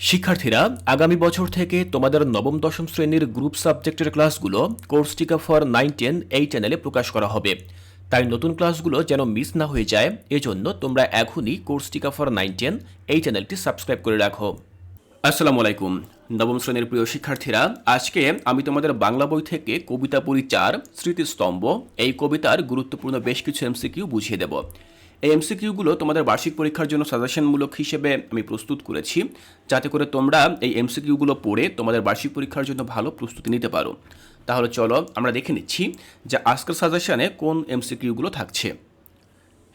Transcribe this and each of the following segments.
শিক্ষার্থীরা, আগামী বছর থেকে তোমাদের নবম দশম শ্রেণীর গ্রুপ সাবজেক্টের ক্লাসগুলো কোর্সটিকা ফর 9-10 এই চ্যানেলে প্রকাশ করা হবে। তাই নতুন ক্লাসগুলো যেন মিস না হয়ে যায়, এজন্য তোমরা এখনই কোর্সটিকা ফর 9-10 এই চ্যানেলটি সাবস্ক্রাইব করে রাখো। আসসালামু আলাইকুম নবম শ্রেণীর প্রিয় শিক্ষার্থীরা, আজকে আমি তোমাদের বাংলা বই থেকে কবিতা পড়ি 4 স্মৃতিস্তম্ভ এই কবিতার গুরুত্বপূর্ণ বেশ কিছু এমসিকিউ বুঝিয়ে দেব। এই এমসিকিউগুলো তোমাদের বার্ষিক পরীক্ষার জন্য সাজেশনমূলক হিসেবে আমি প্রস্তুত করেছি, যাতে করে তোমরা এই এমসিকিউগুলো পড়ে তোমাদের বার্ষিক পরীক্ষার জন্য ভালো প্রস্তুতি নিতে পারো। তাহলে চলো আমরা দেখে নিচ্ছি যে আজকের সাজেশনে কোন এমসিকিউগুলো থাকছে।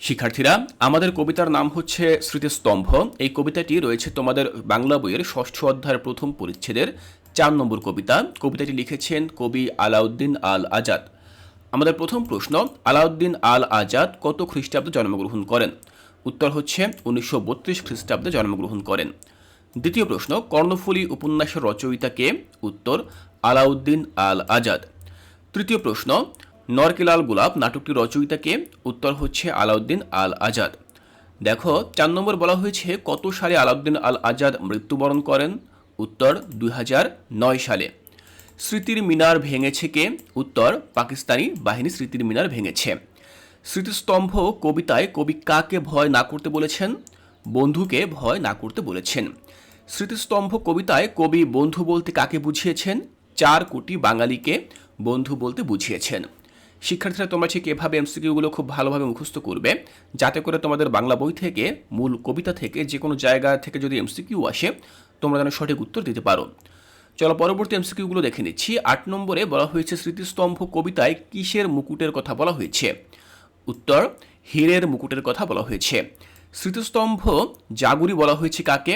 শিক্ষার্থীরা, আমাদের কবিতার নাম হচ্ছে স্মৃতিস্তম্ভ। এই কবিতাটি রয়েছে তোমাদের বাংলা বইয়ের 6ষ্ঠ অধ্যায়ের প্রথম পরিচ্ছেদের 4 নম্বর কবিতা। কবিতাটি লিখেছেন কবি আলাউদ্দিন আল আজাদ। আমাদের প্রথম প্রশ্ন, আলাউদ্দিন আল আজাদ কত খ্রিস্টাব্দে জন্মগ্রহণ করেন? উত্তর হচ্ছে 1932 খ্রিস্টাব্দে জন্মগ্রহণ করেন। দ্বিতীয় প্রশ্ন, কর্ণফুলী উপন্যাসের রচয়িতা কে? উত্তর আলাউদ্দিন আল আজাদ। তৃতীয় প্রশ্ন, নরকেলাল গোলাপ নাটকটির রচয়িতা কে? উত্তর হচ্ছে আলাউদ্দিন আল আজাদ। দেখো 4 নম্বর বলা হয়েছে কত সালে আলাউদ্দিন আল আজাদ মৃত্যুবরণ করেন? উত্তর 2009 সালে। স্মৃতির মিনার ভেঙেছে কে? উত্তর পাকিস্তানি বাহিনী স্মৃতির মিনার ভেঙেছে। স্মৃতিস্তম্ভ কবিতায় কবি কাকে ভয় না করতে বলেছেন? বন্ধুকে ভয় না করতে বলেছেন। স্মৃতিস্তম্ভ কবিতায় কবি বন্ধু বলতে কাকে বুঝিয়েছেন? 4 কোটি বাঙালিকে বন্ধু বলতে বুঝিয়েছেন। শিক্ষার্থীরা, তোমরা ঠিক এভাবে এমসিকিউগুলো খুব ভালোভাবে মুখস্থ করবে, যাতে করে তোমাদের বাংলা বই থেকে মূল কবিতা থেকে যে কোনো জায়গা থেকে যদি এমসিকিউ আসে তোমরা যেন সঠিক উত্তর দিতে পারো। চলো পরবর্তী এমসিকিউগুলো দেখে নিচ্ছি। 8 নম্বরে বলা হয়েছে স্মৃতিস্তম্ভ কবিতায় কিসের মুকুটের কথা বলা হয়েছে? উত্তর হীরের মুকুটের কথা বলা হয়েছে। স্মৃতিস্তম্ভ জাগুরি বলা হয়েছে কাকে?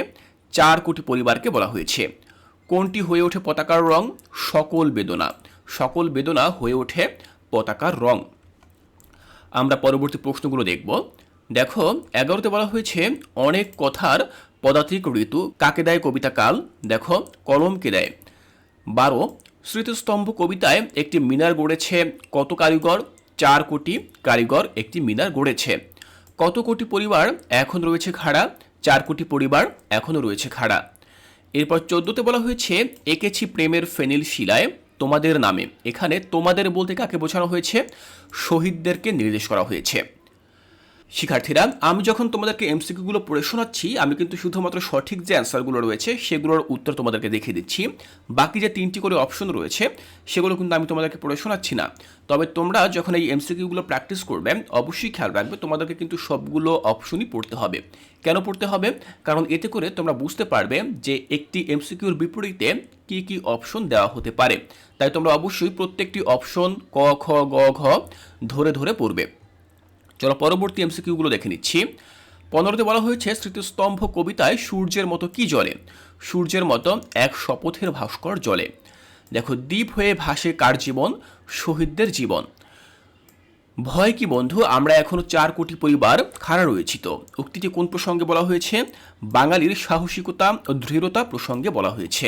4 কোটি পরিবারকে বলা হয়েছে। কোনটি হয়ে ওঠে পতাকার রং? সকল বেদনা। সকল বেদনা হয়ে ওঠে পতাকার রং। আমরা পরবর্তী প্রশ্নগুলো দেখব। দেখো 11তে বলা হয়েছে অনেক কথার পদাতিক ঋতু কাকে দেয় কবিতা কাল? দেখো কলমকে দেয়। 12, স্মৃতিস্তম্ভ কবিতায় একটি মিনার গড়েছে কত কারিগর? 4 কোটি কারিগর একটি মিনার গড়েছে। কত কোটি পরিবার এখন রয়েছে খাড়া? 4 কোটি পরিবার এখনও রয়েছে খাড়া। এরপর 14তে বলা হয়েছে এঁকেছি প্রেমের ফেনিল শিলায় তোমাদের নামে। এখানে তোমাদের বলতে কাকে বোঝানো হয়েছে? শহীদদেরকে নির্দেশ করা হয়েছে। শিক্ষার্থীরা, আমি যখন তোমাদেরকে এমসিকিউগুলো পড়ে শোনাচ্ছি, আমি কিন্তু শুধুমাত্র সঠিক যে অ্যান্সারগুলো রয়েছে সেগুলোর উত্তর তোমাদেরকে দেখিয়ে দিচ্ছি। বাকি যে 3টি করে অপশন রয়েছে সেগুলো কিন্তু আমি তোমাদেরকে পড়ে শোনাচ্ছি না। তবে তোমরা যখন এই এমসিকিউগুলো প্র্যাকটিস করবে অবশ্যই খেয়াল রাখবে তোমাদেরকে কিন্তু সবগুলো অপশনই পড়তে হবে। কেন পড়তে হবে? কারণ এতে করে তোমরা বুঝতে পারবে যে একটি এমসিকিউর বিপরীতে কি কি অপশন দেওয়া হতে পারে। তাই তোমরা অবশ্যই প্রত্যেকটি অপশন ক, খ, গ, ঘ ধরে ধরে পড়বে। চলো পরবর্তী এমসিকিউগুলো দেখে নিচ্ছি। 15তে বলা হয়েছে স্মৃতিস্তম্ভ কবিতায় সূর্যের মতো কি জ্বলে? সূর্যের মতো এক শপথের ভাস্কর জ্বলে। দেখো দ্বীপ হয়ে ভাসে কার জীবন? শহীদদের জীবন। ভয় কি বন্ধু, আমরা এখনো 4 কোটি পরিবার খাড়া রয়েছি তো। উক্তিটি কোন প্রসঙ্গে বলা হয়েছে? বাঙালির সাহসিকতা ও দৃঢ়তা প্রসঙ্গে বলা হয়েছে।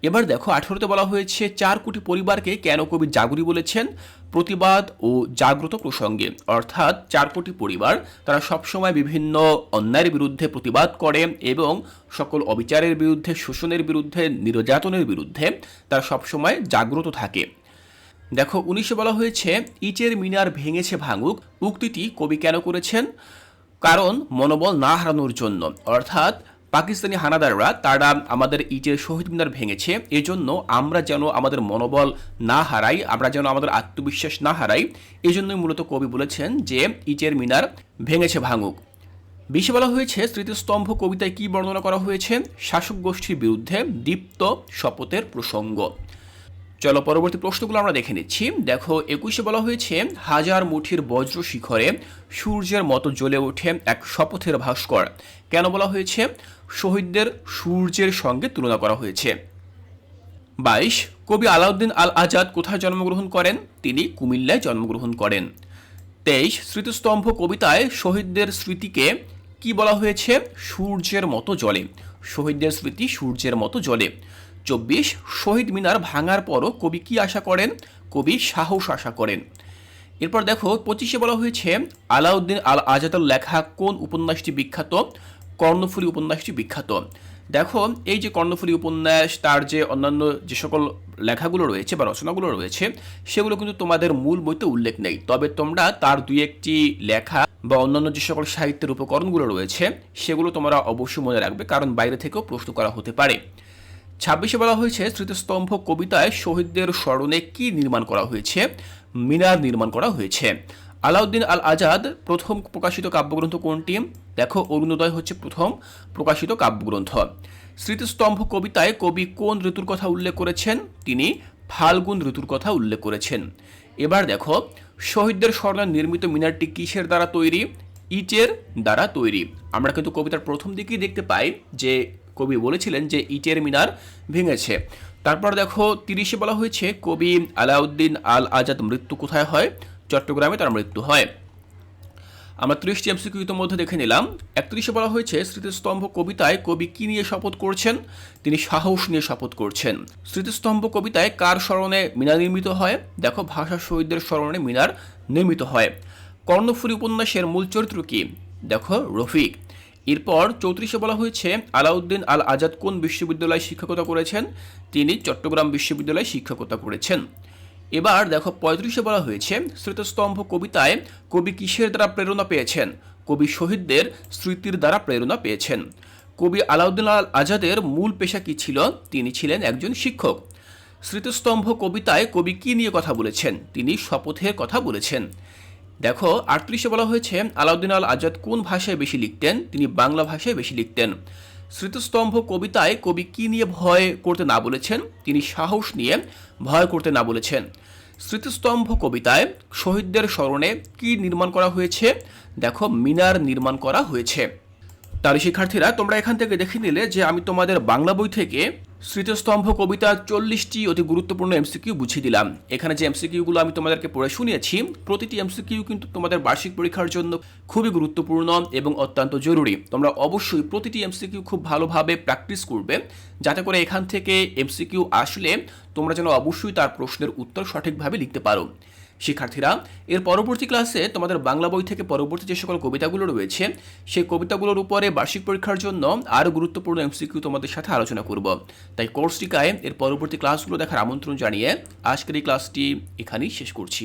এবার দেখো 18তে বলা হয়েছে 4 কোটি পরিবারকে কেন কবি জাগুরি বলেছেন? প্রতিবাদ ও জাগ্রত প্রসঙ্গে। অর্থাৎ 4 কোটি পরিবার তারা সবসময় বিভিন্ন অন্যায়ের বিরুদ্ধে প্রতিবাদ করে এবং সকল অবিচারের বিরুদ্ধে, শোষণের বিরুদ্ধে, নির্যাতনের বিরুদ্ধে তারা সবসময় জাগ্রত থাকে। দেখো 19এ বলা হয়েছে ইটের মিনার ভেঙেছে ভাঙুক। উক্তিটি কবি কেন করেছেন? কারণ মনোবল না হারানোর জন্য। অর্থাৎ পাকিস্তানি হানাদাররা তারা আমাদের ইটের শহীদ মিনার ভেঙেছে, এজন্য আমরা যেন আমাদের মনোবল না হারাই, আমরা যেন আমাদের আত্মবিশ্বাস না হারাই, এজন্যই মূলত কবি বলেছেন যে ইটের মিনার ভেঙেছে ভাঙুক। 20এ বলা হয়েছে স্মৃতিস্তম্ভ কবিতায় কি বর্ণনা করা হয়েছে? শাসক গোষ্ঠীর বিরুদ্ধে দীপ্ত শপথের প্রসঙ্গ। চলো পরবর্তী প্রশ্নগুলো আমরা দেখে নিচ্ছি। দেখো 21এ বলা হয়েছে হাজার মুঠির বজ্র শিখরে সূর্যের মতো জ্বলে ওঠে এক শপথের ভাস্কর। কেন বলা হয়েছে? শহীদদের সূর্যের সঙ্গে তুলনা করা হয়েছে। 22, কবি আলাউদ্দিন আল আজাদ কোথায় জন্মগ্রহণ করেন? তিনি কুমিল্লায় জন্মগ্রহণ করেন। 23, স্মৃতিস্তম্ভ কবিতায় শহীদদের স্মৃতিকে কি বলা হয়েছে? সূর্যের মতো জ্বলে। শহীদদের স্মৃতি সূর্যের মতো জ্বলে। 24, শহীদ মিনার ভাঙার পরও কবি কি আশা করেন? কবি সাহস আশা করেন। এরপর দেখো 25এ বলা হয়েছে আলাউদ্দিন আল আজাদের লেখা কোন উপন্যাসটি বিখ্যাত? কর্ণফুলী উপন্যাসটি বিখ্যাত। দেখো এই যে কর্ণফুলী উপন্যাস, তার যে অন্যান্য যে সকল লেখাগুলো রয়েছে বা রচনাগুলো রয়েছে, সেগুলো কিন্তু তোমাদের মূল বইতে উল্লেখ নেই। তবে তোমরা তার দুই একটি লেখা বা অন্যান্য যে সকল সাহিত্যের উপকরণগুলো রয়েছে সেগুলো তোমরা অবশ্যই মনে রাখবে, কারণ বাইরে থেকেও প্রশ্ন করা হতে পারে। 26 বলা হয়েছে স্মৃতিস্তম্ভ কবিতায় শহীদদের স্মরণে কি নির্মাণ করা হয়েছে? মিনার নির্মাণ করা হয়েছে। আলাউদ্দিন আল আজাদ প্রথম প্রকাশিত কাব্যগ্রন্থ কোনটি? দেখো অরুণোদয় হচ্ছে প্রথম প্রকাশিত কাব্যগ্রন্থ। স্মৃতিস্তম্ভ কবিতায় কবি কোন ঋতুর কথা উল্লেখ করেছেন? তিনি ফাল্গুন ঋতুর কথা উল্লেখ করেছেন। এবার দেখো শহীদদের স্মরণে নির্মিত মিনারটি কিসের দ্বারা তৈরি? ইটের দ্বারা তৈরি। আমরা কিন্তু কবিতার প্রথম দিকেই দেখতে পাই যে কবি বলেছিলেন যে ইটের মিনার ভেঙেছে। তারপর দেখো 30 বলা হয়েছে কবি আলাউদ্দিন আল আজাদ মৃত্যু কোথায় হয়? চট্টগ্রামে তার মৃত্যু হয়। আমরা 30টি এমসিকিউ মধ্যে দেখে নিলাম। 31 বলা হয়েছে স্মৃতিস্তম্ভ কবিতায় কবি কি নিয়ে শপথ করছেন? তিনি সাহস নিয়ে শপথ করছেন। স্মৃতিস্তম্ভ কবিতায় কার স্মরণে মিনার নির্মিত হয়? দেখো ভাষা শহীদদের স্মরণে মিনার নির্মিত হয়। কর্ণফুলী উপন্যাসের মূল চরিত্র কি? দেখো রফিক। এরপর 34 বলা হয়েছে আলাউদ্দিন আল আজাদ কোন বিশ্ববিদ্যালয়ে শিক্ষকতা করেছেন? তিনি চট্টগ্রাম বিশ্ববিদ্যালয়ে শিক্ষকতা করেছেন। এবার দেখো 35 বলা হয়েছে স্মৃতিস্তম্ভ কবিতায় কবি কিসের দ্বারা প্রেরণা পেয়েছেন? কবি শহীদদের স্মৃতির দ্বারা প্রেরণা পেয়েছেন। কবি আলাউদ্দিন আল আজাদের মূল পেশা কি ছিল? তিনি ছিলেন একজন শিক্ষক। স্মৃতিস্তম্ভ কবিতায় কবি কি নিয়ে কথা বলেছেন? তিনি শপথের কথা বলেছেন। দেখো 38 বলা হয়েছে আলাউদ্দিন আল আজাদ কোন ভাষায় বেশি লিখতেন? তিনি বাংলা ভাষায় বেশি লিখতেন। স্মৃতিস্তম্ভ কবিতায় কবি কি নিয়ে ভয় করতে না বলেছেন? তিনি সাহস নিয়ে ভয় করতে না বলেছেন। স্মৃতিস্তম্ভ কবিতায় শহীদদের স্মরণে কি নির্মাণ করা হয়েছে? দেখো মিনার নির্মাণ করা হয়েছে। তাহলে শিক্ষার্থীরা তোমরা এখান থেকে দেখে নিলে যে আমি তোমাদের বাংলা বই থেকে স্মৃতিস্তম্ভ কবিতার 40টি অতি গুরুত্বপূর্ণ এমসিকিউ বুঝিয়ে দিলাম। এখানে যে এমসিকিউগুলো আমি তোমাদেরকে পড়ে শুনিয়েছি, প্রতিটি এমসিকিউ কিন্তু তোমাদের বার্ষিক পরীক্ষার জন্য খুবই গুরুত্বপূর্ণ এবং অত্যন্ত জরুরি। তোমরা অবশ্যই প্রতিটি এমসিকিউ খুব ভালোভাবে প্র্যাকটিস করবে, যাতে করে এখান থেকে এমসিকিউ আসলে তোমরা যেন অবশ্যই তার প্রশ্নের উত্তর সঠিকভাবে লিখতে পারো। শিক্ষার্থীরা এর পরবর্তী ক্লাসে তোমাদের বাংলা বই থেকে পরবর্তী যে সকল কবিতাগুলো রয়েছে সেই কবিতাগুলোর উপরে বার্ষিক পরীক্ষার জন্য আরও গুরুত্বপূর্ণ এমসিকিউ তোমাদের সাথে আলোচনা করব। তাই কোর্সটিকায় এর পরবর্তী ক্লাসগুলো দেখার আমন্ত্রণ জানিয়ে আজকের এই ক্লাসটি এখানেই শেষ করছি।